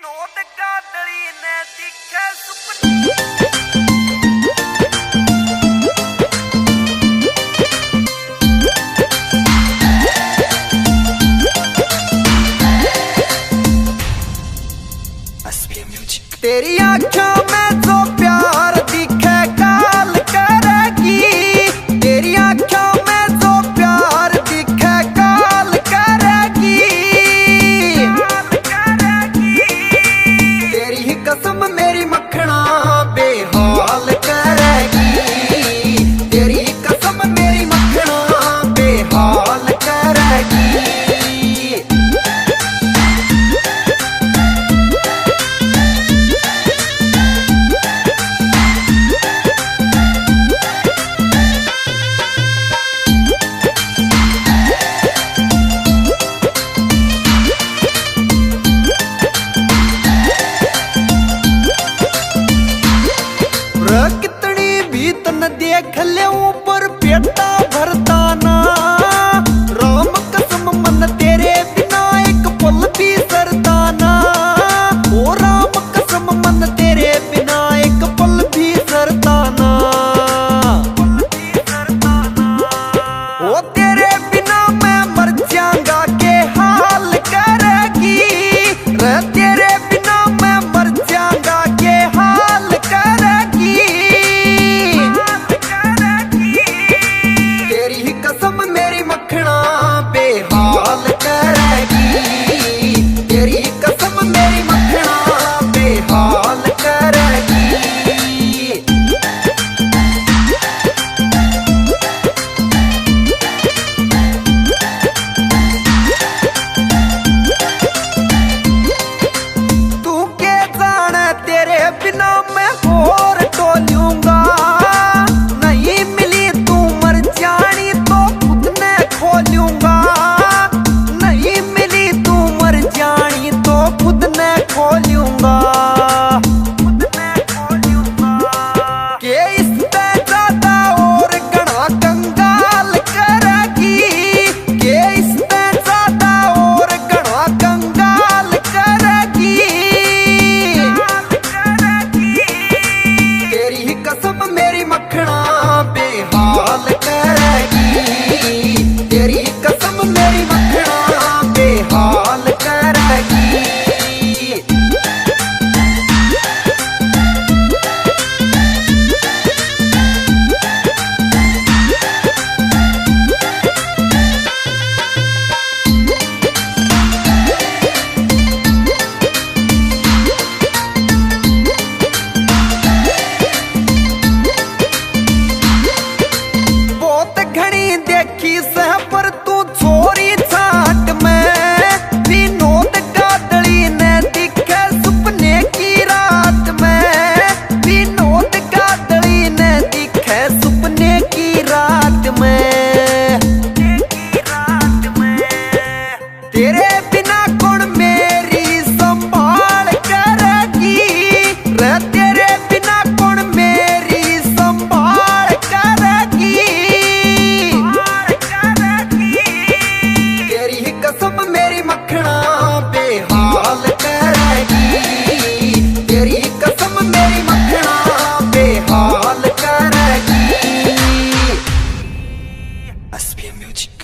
विनोद गादड़ी ने दिखे सुपने तेरी आँखों में जो प्यार दिखे काल करेगी, तेरी आँखों में जो प्यार दिखे काल करेगी, तेरी ही कसम मेरी मखना बेहाल करेगी, तेरी ही कसम मेरी मखना बेहाल करेगी। कितनी भी तन देख ले ऊपर पेटा भरता ना, राम कसम मन तेरे बिना एक पल भी सरता ना, ओ राम कसम मन तेरे बिना एक पल भी सरता ना, ओ तेरे बिना मैं मर जाऊंगा के हाल करेगी, रे तेरे बिना मैं मर जाऊंगा के हाल करेगी। कसम मेरी मखना बेहाल करेगी, तेरी कसम मेरी मखना बेहाल करेगी। तू के जाने तेरे बिना मैं और टोलूंगा, नहीं मिली तू मर जानी तो खुद ने खोलूंगा, नहीं मिली तू मर जानी तो खुद ने खोलूंगा, के इससे ज्यादा और घना कंगाल करेगी, के इससे ज्यादा और घना कंगाल करेगी। तेरी ही कसम मेरी मखना बेहाल करेगी, तेरी कसम मेरी मखना बेहाल करेगी। बहुत घनी देखी सह पर तू छोरी छाट में, विनोद गादड़ी ने दिखे सुपने की रात में, विनोद गादड़ी ने दिखे सुपने की रात में, तेरे बिना कौन मेरी संभाल करेगी, रे तेरे बिना कौन मेरी संभाल करेगी। तेरी ही कसम मेरी मखना बेहाल करेगी, तेरी ही कसम मेरी मखना बेहाल करेगी। SPM music.